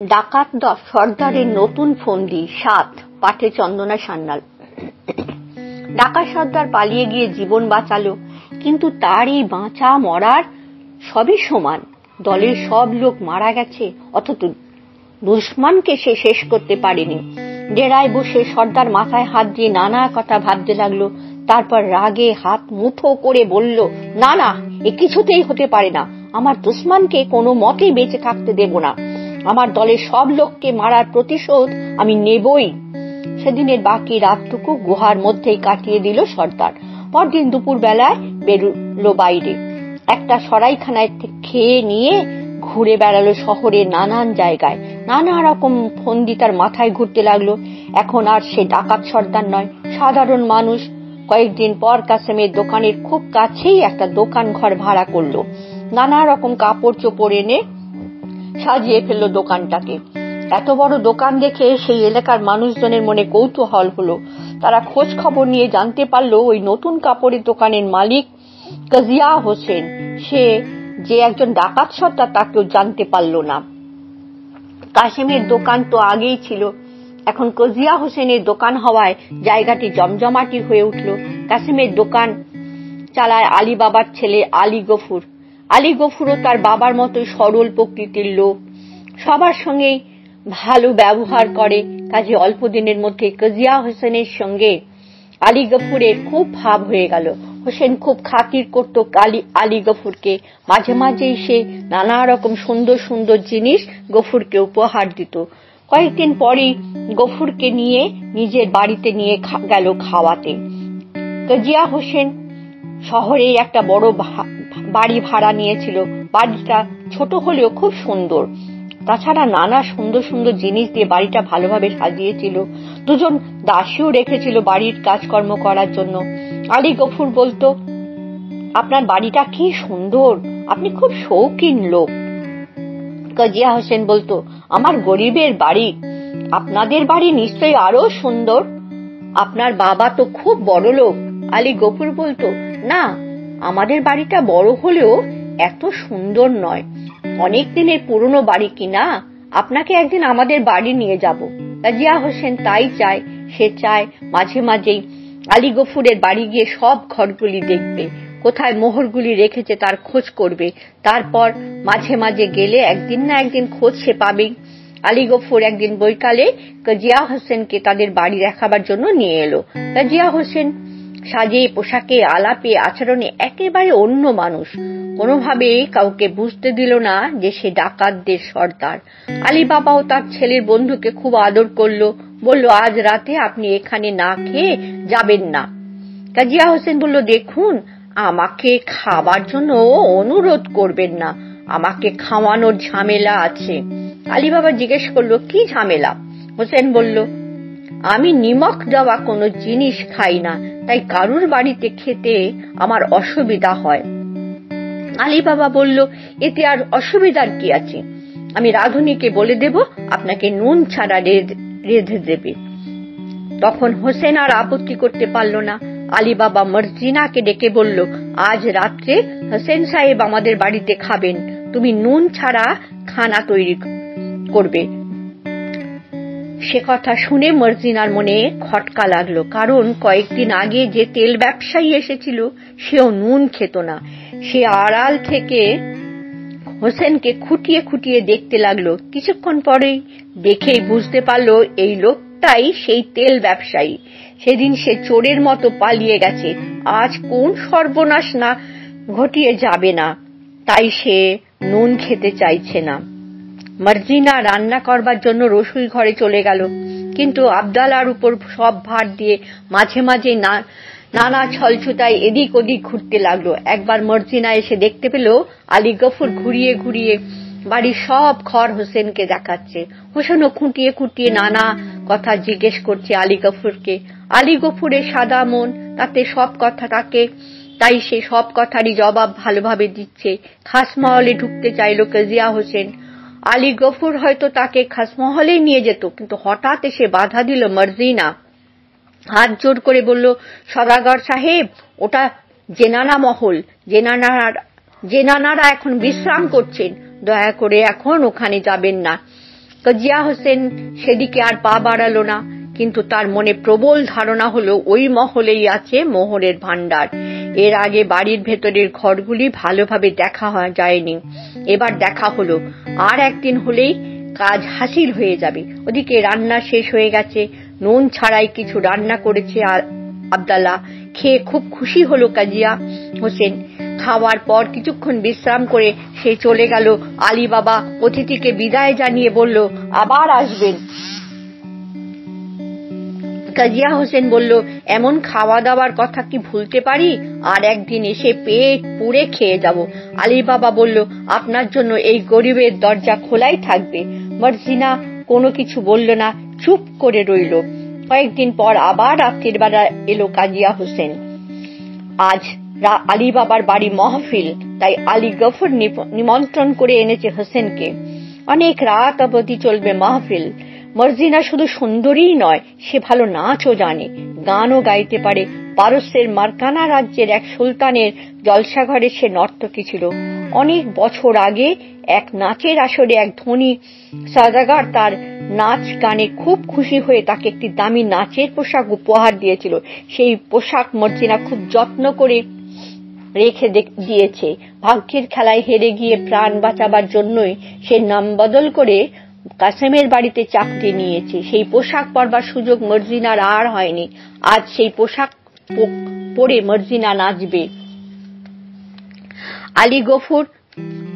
ডাকাত সর্দারের নতুন ফন্দি ৭ পাঠে চন্দনা সান্যাল। ডাকাত সর্দার পালিয়ে গিয়ে জীবন বাঁচালো, কিন্তু তার এই বাঁচা মরার সবই সমান। দলের সব লোক মারা গেছে, অথচ দুশমনকে সে শেষ করতে পারেনি। ডেরায় বসে সর্দার মাথায় হাত দিয়ে নানা কথা ভাবতে লাগলো। তারপর রাগে হাত মুঠো করে বলল, না না, এ কিছুতেই হতে পারে না। আমার দুশমনকে কোনো মতেই বেঁচে থাকতে দেব না। আমার দলের সব লোককে মারার প্রতিশোধ আমি নেবই। সেদিনের বাকি রাতটুকু গুহার মধ্যেই কাটিয়ে দিল সর্দার। পরদিন দুপুর বেলায় বেরোলো বাইরে। একটা সরাইখানায় খেয়ে নিয়ে ঘুরে বেড়ালো শহরের নানান জায়গায়। নানা রকম ফন্দি তার মাথায় ঘুরতে লাগলো। এখন আর সে ডাকাত সর্দার নয়, সাধারণ মানুষ। কয়েকদিন পর কাসেমের দোকানের খুব কাছেই একটা দোকান ঘর ভাড়া করলো। নানা রকম কাপড় চোপড় এনে সাজিয়ে ফেললো দোকানটাকে। এত বড় দোকান দেখে সেই এলাকার মানুষজনের মনে কৌতূহল হলো। তারা খোঁজ খবর নিয়ে জানতে পারলো ওই নতুন কাপড়ের দোকানের মালিক কাজিয়া হোসেন। সে যে একজন ডাকাত সর্দার তা কেউ জানতে পারলো না। কাসেমের দোকান তো আগেই ছিল, এখন কাজিয়া হোসেনের দোকান হওয়ায় জায়গাটি জমজমাটি হয়ে উঠল। কাসেমের দোকান চালায় আলী বাবার ছেলে আলী গফুর। আলী গফুরও তার বাবার মতোই সরল প্রকৃতির লোক, সবার সঙ্গেই ভালো ব্যবহার করে। কাজে অল্প দিনের মধ্যে কাজিয়া হোসেনের সঙ্গে আলী গফুরের খুব ভাব হয়ে গেল। হোসেন খুব খাতির করত আলী গফুরকে। মাঝে মাঝেই সে নানা রকম সুন্দর সুন্দর জিনিস গফুরকে উপহার দিত। কয়েকদিন পরই গফুরকে নিয়ে নিজের বাড়িতে নিয়ে গেল খাওয়াতে। কাজিয়া হোসেন শহরে একটা বড় বাড়ি ভাড়া নিয়েছিল। বাড়িটা ছোট হলেও খুব সুন্দর। তাছাড়া নানা সুন্দর সুন্দর জিনিস দিয়ে বাড়িটা ভালোভাবে সাজিয়েছিল। দুজন দাসীও রেখেছিল বাড়ির কাজকর্ম করার জন্য। আলী গফুর বলতো, আপনার বাড়িটা কি সুন্দর, আপনি খুব শৌখিন লোক। কাজিয়া হোসেন বলতো, আমার গরিবের বাড়ি, আপনাদের বাড়ি নিশ্চয়ই আরো সুন্দর, আপনার বাবা তো খুব বড় লোক। আলী গফুর বলতো, না, আমাদের বাড়িটা বড় হলেও এত সুন্দর নয়, অনেক দিনের পুরনো বাড়ি কিনা, আপনাকে একদিন আমাদের বাড়ি নিয়ে যাব। কাজিয়া হোসেন তাই চায়। সে চায় মাঝে মাঝেই আলী গফুরের বাড়ি গিয়ে সব ঘরগুলি দেখবে, কোথায় মোহরগুলি রেখেছে তার খোঁজ করবে। তারপর মাঝে মাঝে গেলে একদিন না একদিন খোঁজ সে পাবেই। আলী গফুর একদিন বৈকালে কাজিয়া হোসেনকে তাদের বাড়ি দেখাবার জন্য নিয়ে এলো। কাজিয়া হোসেন সাজে পোশাকে আলাপে আচরণে একেবারে অন্য মানুষ। কোনোভাবেই কাউকে বুঝতে দিল না যে সে ডাকাতদের সর্দার। আলী বাবাও তার ছেলের বন্ধুকে খুব আদর করলো। বলল, আজ রাতে আপনি এখানে না খেয়ে যাবেন না। কাজিয়া হোসেন বলল, দেখুন, আমাকে খাবার জন্য অনুরোধ করবেন না, আমাকে খাওয়ানোর ঝামেলা আছে। আলী বাবা জিজ্ঞেস করলো, কি ঝামেলা? হোসেন বলল, আমি নিমক দেওয়া কোনো জিনিস খাই না, তাই কারুর বাড়িতে খেতে আমার অসুবিধা হয়। আলী বাবা বলল, এতে আর অসুবিধার কি আছে, আমি রাধুনীকে বলে দেব আপনাকে নুন ছাড়া রেঁধে দেবে। তখন হোসেন আর আপত্তি করতে পারল না। আলী বাবা মর্জিনাকে ডেকে বলল, আজ রাত্রে হোসেন সাহেব আমাদের বাড়িতে খাবেন, তুমি নুন ছাড়া খানা তৈরি করবে। সে কথা শুনে মর্জিনার মনে খটকা লাগলো, কারণ কয়েকদিন আগে যে তেল ব্যবসায়ী এসেছিল সেও নুন খেত না। সে আড়াল থেকে হোসেনকে খুঁটিয়ে খুঁটিয়ে দেখতে লাগলো। কিছুক্ষণ পরেই দেখেই বুঝতে পারলো এই লোকটাই সেই তেল ব্যবসায়ী। সেদিন সে চোরের মতো পালিয়ে গেছে, আজ কোন সর্বনাশ না ঘটিয়ে যাবে না, তাই সে নুন খেতে চাইছে না। মর্জিনা রান্না করবার জন্য রসুই ঘরে চলে গেল, কিন্তু আবদালার উপর সব ভার দিয়ে মাঝে মাঝে নানা ছলছুতায় এদিক ওদিক ঘুরতে লাগলো। একবার মর্জিনা এসে দেখতে পেল আলী গফুর ঘুরিয়ে ঘুরিয়ে বাড়ির সব ঘর হোসেনকে দেখাচ্ছে। হোসেনও খুঁটিয়ে খুঁটিয়ে নানা কথা জিজ্ঞেস করছে আলী গফুরকে। আলী গফুরের সাদা মন, তাতে সব কথা তাকে, তাই সে সব কথারই জবাব ভালোভাবে দিচ্ছে। খাসমহলে ঢুকতে চাইল কাজিয়া হোসেন। আলী গফুর হয়তো তাকে খাসমহলে নিয়ে যেত, কিন্তু হঠাৎ এসে বাধা দিল মর্জিনা। হাত জোর করে বলল, সদাগর সাহেব, ওটা জেনানা মহল, জেনানারা এখন বিশ্রাম করছেন, দয়া করে এখন ওখানে যাবেন না। জিয়া হোসেন সেদিকে আর পা বাড়ালো না, কিন্তু তার মনে প্রবল ধারণা হলো ওই মহলেই আছে মোহরের ভান্ডার। এর আগে বাড়ির ভেতরের ঘরগুলি ভালোভাবে দেখা যায়নি, এবার দেখা হলো। আর একদিন হলেই কাজ হাসিল হয়ে যাবে। ওদিকে রান্না শেষ হয়ে গেছে, নুন ছাড়াই কিছু রান্না করেছে আব্দাল্লাহ। খেয়ে খুব খুশি হলো কাজিয়া হোসেন। খাওয়ার পর কিছুক্ষণ বিশ্রাম করে সে চলে গেল। আলী বাবা অতিথিকে বিদায় জানিয়ে বলল, আবার আসবেন। কাজিয়া হোসেন বলল, এমন খাওয়া দাওয়ার কথা কি ভুলতে পারি? আর একদিন এসে পেট পুড়ে খেয়ে যাব। আলী বাবা বলল, আপনার জন্য এই গরিবের দরজা খোলাই থাকবে। মর্জিনা কোনো কিছু বলল না, চুপ করে রইল। কয়েকদিন পর আবার রাত্রির বেলা এলো কাজিয়া হোসেন। আজ আলী বাবার বাড়ি মাহফিল, তাই আলী গফর নিমন্ত্রণ করে এনেছে হোসেনকে। অনেক রাত অবধি চলবে মাহফিল। মর্জিনা শুধু সুন্দরীই নয়, সে ভালো নাচও জানে, গানও গাইতে পারে। পারস্যের মার্কানা রাজ্যের এক সুলতানের জলসাঘরে সে নর্তকী ছিল। অনেক বছর আগে এক নাচের আসরে এক ধনী সওদাগর তার নাচ গানে খুব খুশি হয়ে তাকে একটি দামি নাচের পোশাক উপহার দিয়েছিল। সেই পোশাক মর্জিনা খুব যত্ন করে রেখে দিয়েছে। ভাগ্যের খেলায় হেরে গিয়ে প্রাণ বাঁচাবার জন্যই সে নাম বদল করে কাসেমের বাড়িতে চাকরি নিয়েছে। সেই পোশাক পরবার সুযোগ মর্জিনার আর হয়নি। আজ সেই পোশাক পরে মর্জিনা নাচবে। আলী গফুর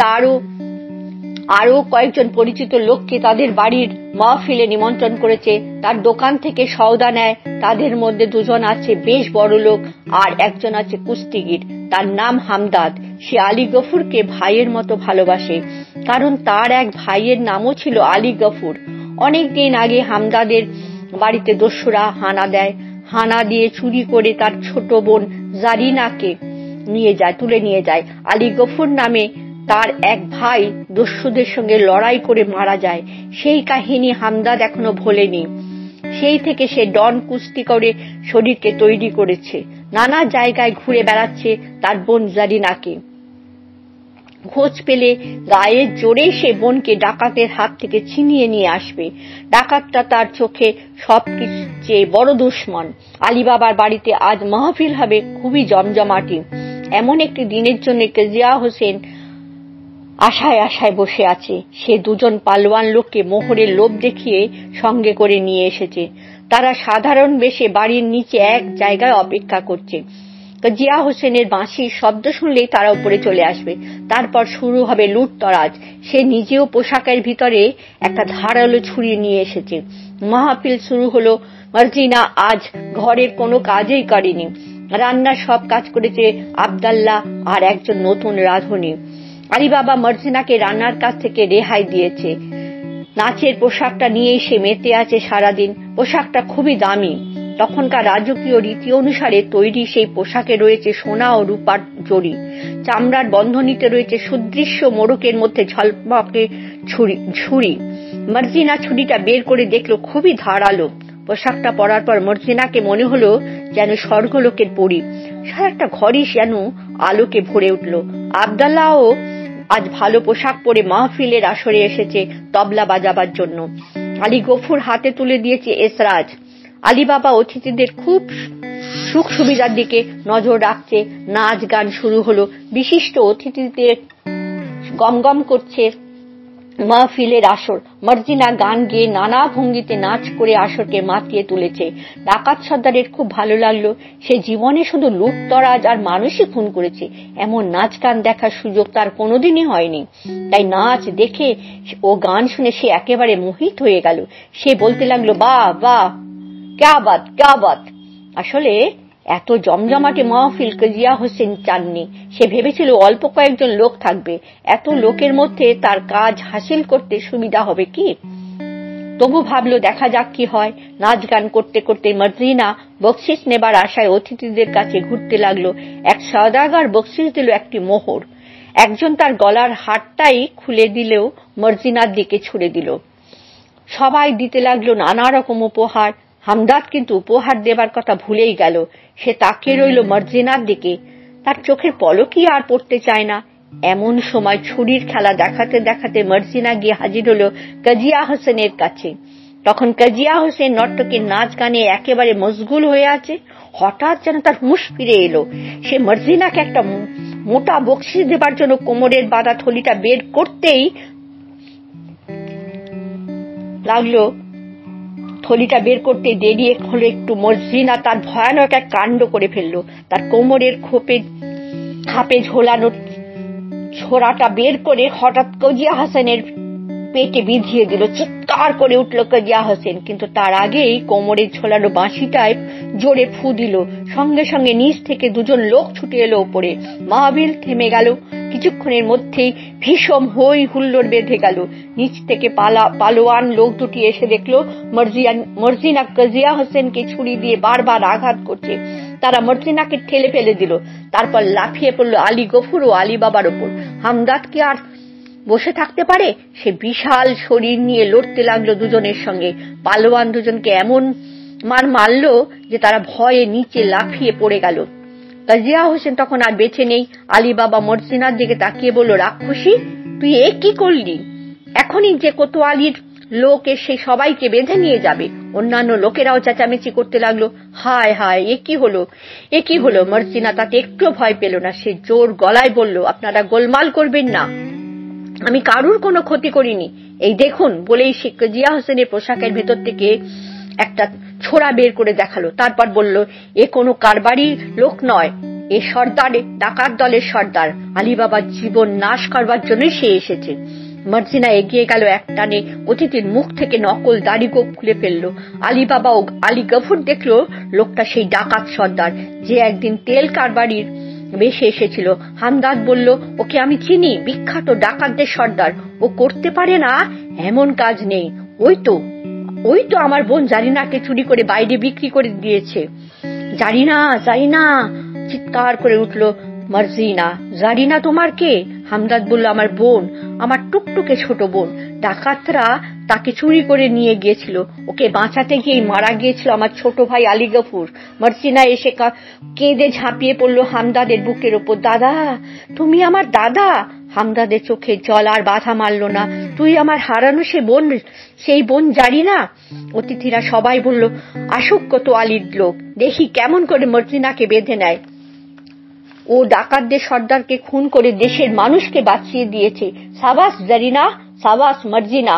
তারও আরো কয়েকজন পরিচিত লোককে তাদের বাড়ির মাহফিলে নিমন্ত্রণ করেছে। তার দোকান থেকে সওদা নেয়। তাদের মধ্যে দুজন আছে বেশ বড় লোক, আর একজন আছে কুস্তিগির। তার নাম হামদাদ। সে আলী গফুরকে ভাইয়ের মতো ভালোবাসে, কারণ তার এক ভাইয়ের নামও ছিল আলী গফুর। অনেকদিন আগে হামদাদের বাড়িতে দস্যুরা হানা দেয়। হানা দিয়ে চুরি করে তার ছোট বোন জারিনাকে তুলে নিয়ে যায়। আলী গফুর নামে তার এক ভাই দস্যুদের সঙ্গে লড়াই করে মারা যায়। সেই কাহিনী হামদাদ এখনো ভোলেনি। সেই থেকে সে ডন কুস্তি করে শরীরকে তৈরি করেছে। নানা জায়গায় ঘুরে বেড়াচ্ছে তার বোন জারিনাকে খোঁজ পেলে গায়ের জোরে সে বোনকে ডাকাতের হাত থেকে ছিনিয়ে নিয়ে আসবে। ডাকাতটা তার চোখে সবকিছু চেয়ে বড় দুশ্মন। আলী বাবার বাড়িতে আজ মাহফিল হবে খুবই জমজমাটি। এমন একটি দিনের জন্য কাজিয়া হোসেন আশায় আশায় বসে আছে। সে দুজন পালোয়ান লোককে মোহরের লোভ দেখিয়ে সঙ্গে করে নিয়ে এসেছে। তারা সাধারণ বেশে বাড়ির নিচে এক জায়গায় অপেক্ষা করছে। জিয়া হোসেনের বাঁশির শব্দ শুনলেই তারা উপরে চলে আসবে। তারপর শুরু হবে লুটতরাজ। সে নিজেও পোশাকের ভিতরে একটা ধারালো ছুরি নিয়ে এসেছে। মাহফিল শুরু হলো। মর্জিনা আজ ঘরের কোনো কাজই করেনি। রান্নার সব কাজ করেছে আব্দাল্লাহ আর একজন নতুন রাঁধুনি। আলী বাবা মর্জিনাকে রান্নার কাজ থেকে রেহাই দিয়েছে। নাচের পোশাকটা নিয়েই সে মেতে আছে সারাদিন। পোশাকটা খুবই দামি। তখনকার রাজকীয় রীতি অনুসারে তৈরি সেই পোশাকে রয়েছে সোনা ও রূপার জড়ি। চামড়ার বন্ধনীতে রয়েছে সুদৃশ্য মোড়কের মধ্যে ঝলমকে ছুরি। মর্জিনা ছুরিটা বের করে দেখলো খুবই ধারালো। পোশাকটা পরার পর মর্জিনাকে মনে হলো যেন স্বর্গলোকের পরী। সারাটা ঘরই যেন আলোকে ভরে উঠল। আব্দাল্লাহও আজ ভালো পোশাক পরে মাহফিলের আসরে এসেছে তবলা বাজাবার জন্য। আলী গফুর হাতে তুলে দিয়েছে এসরাজ। আলী বাবা অতিথিদের খুব সুখ সুবিধার দিকে নজর রাখছে। নাচ গান শুরু হলো। বিশিষ্ট অতিথিদের গমগম করছে মাহফিলের আসর। মর্জিনা গান গেয়ে নানা ভঙ্গিতে নাচ করে আসরকে মাতিয়ে তুলেছে। ডাকাত সর্দারের খুব ভালো লাগলো। সে জীবনে শুধু লুটতরাজ আর মানুষই খুন করেছে, এমন নাচ গান দেখার সুযোগ তার কোনোদিনই হয়নি। তাই নাচ দেখে ও গান শুনে সে একেবারে মোহিত হয়ে গেল। সে বলতে লাগলো, বাহ বাহ, ক্যা বাত ক্যা বাত। আসলে এত জমজমাটে মাহফিল কাজিয়া হোসেন চাননি। সে ভেবেছিল অল্প কয়েকজন লোক থাকবে, এত লোকের মধ্যে তার কাজ হাসিল করতে সুবিধা হবে কি। তবু ভাবলো দেখা যাক কি হয়। নাচ গান করতে করতে মর্জিনা বকশিস নেবার আশায় অতিথিদের কাছে ঘুরতে লাগলো। এক সওদাগর বকশিস দিল একটি মোহর। একজন তার গলার হারটাই খুলে দিলেও মর্জিনার দিকে ছুড়ে দিল। সবাই দিতে লাগলো নানা রকম উপহার। হামদাদ কিন্তু উপহার দেবার কথা ভুলেই গেল। সে তাকিয়ে রইল মর্জিনার দিকে। তার চোখের পলকই আর পড়তে চায় না। এমন সময় ছুরির খেলা দেখাতে দেখাতে মর্জিনা গিয়ে হাজির হলো কাজিয়া হোসেনের কাছে। তখন কাজিয়া হোসেন নর্তকীর নাচ গানে একেবারে মশগুল হয়ে আছে। হঠাৎ যেন তার হুঁশ ফিরে এলো। সে মর্জিনাকে একটা মোটা বকশিশ দেবার জন্য কোমরের বাঁধা থলিটা বের করতেই লাগলো। থলিটা বের করতে দেরি হলো একটু, মর্জিনা তার ভয়ানক এক কাণ্ড করে ফেললো। তার কোমরের খাপে ঝোলানো ছোড়াটা বের করে হঠাৎ কাজিয়া হোসেনের পেটে বিধিয়ে দিল। চিৎকার করে উঠল কাজিয়া হোসেন, কিন্তু তার আগেই কোমরে ঝোলানো বাঁশিটায় জোরে ফু দিল। সঙ্গে সঙ্গে নিচ থেকে দুজন লোক ছুটে এলো ওপরে। মাহফিল থেমে গেল। কিছুক্ষণের মধ্যেই ভীষণ হই হুল্লোড় বেঁধে গেল। নিচ থেকে পালোয়ান লোক দুটি এসে দেখলো মর্জিনা কাজিয়া হোসেনকে ছুরি দিয়ে বারবার আঘাত করছে। তারা মর্জিনাকে ঠেলে ফেলে দিল। তারপর লাফিয়ে পড়লো আলী গফুর ও আলী বাবার ওপর। হামদাদ কি আর বসে থাকতে পারে? সে বিশাল শরীর নিয়ে লড়তে লাগলো দুজনের সঙ্গে। পালোয়ান দুজনকে এমন মার মারলো যে তারা ভয়ে নিচে লাফিয়ে পড়ে গেল। কাজিয়া হোসেন তখন আর বেঁচে নেই। আলী বাবা মর্জিনার দিকে তাকিয়ে বলল, রাক্ষসী, তুই এ কি করলি? এখনই যে কোতোয়ালির লোক এসে সবাইকে বেঁধে নিয়ে যাবে। অন্যান্য লোকেরাও চেঁচামেচি করতে লাগলো। হায় হায়, এ কি হলো? মর্জিনা তাতে একটু ভয় পেল না। সে জোর গলায় বলল, আপনারা গোলমাল করবেন না, আমি কারুর কোনো ক্ষতি করিনি। এই দেখুন, বলেই সে কাজিয়া হোসেনের পোশাকের ভেতর থেকে একটা ছোরা বের করে দেখালো। তারপর বলল, এ কোনো কারবারি লোক নয়, এ সর্দার, ডাকাত দলের সর্দার। আলী বাবার জীবন নাশ করবার জন্য সে এসেছে। মর্জিনা এগিয়ে গেল, একটানে অতিথির মুখ থেকে নকল দাড়ি গোঁফ খুলে ফেললো। আলী বাবা ও আলী গফুর দেখলো লোকটা সেই ডাকাত সর্দার যে একদিন তেল কারবারির বেশে এসেছিল। হামদাদ বলল, ওকে আমি চিনি, বিখ্যাত ডাকাতদের সর্দার। ও করতে পারে না এমন কাজ নেই। ওই তো আমার বোন জারিনাকে চুরি করে বাইরে বিক্রি করে দিয়েছে। জারিনা, চিৎকার করে উঠল মর্জিনা। জারিনা তোমার কে? হামদাদ বলল, আমার বোন, আমার টুকটুকে ছোট বোন। ডাকাতরা তাকে চুরি করে নিয়ে গিয়েছিল। ওকে বাঁচাতে গিয়েই মারা গিয়েছিল আমার ছোট ভাই আলী গফুর। মর্জিনা এসে কেঁদে ঝাঁপিয়ে পড়ল হামদাদের বুকের ওপর। দাদা, তুমি আমার দাদা। হামদাদের চোখে জল আর বাধা মারল না। তুই আমার হারানো সেই বোন জারিনা। অতিথিরা সবাই বলল, আসুক কোতোয়ালির লোক, দেখি কেমন করে মর্জিনাকে বেঁধে নেয়। ও ডাকাতদের সর্দারকে খুন করে দেশের মানুষকে বাঁচিয়ে দিয়েছে। সাবাস জারিনা, সাবাস মর্জিনা।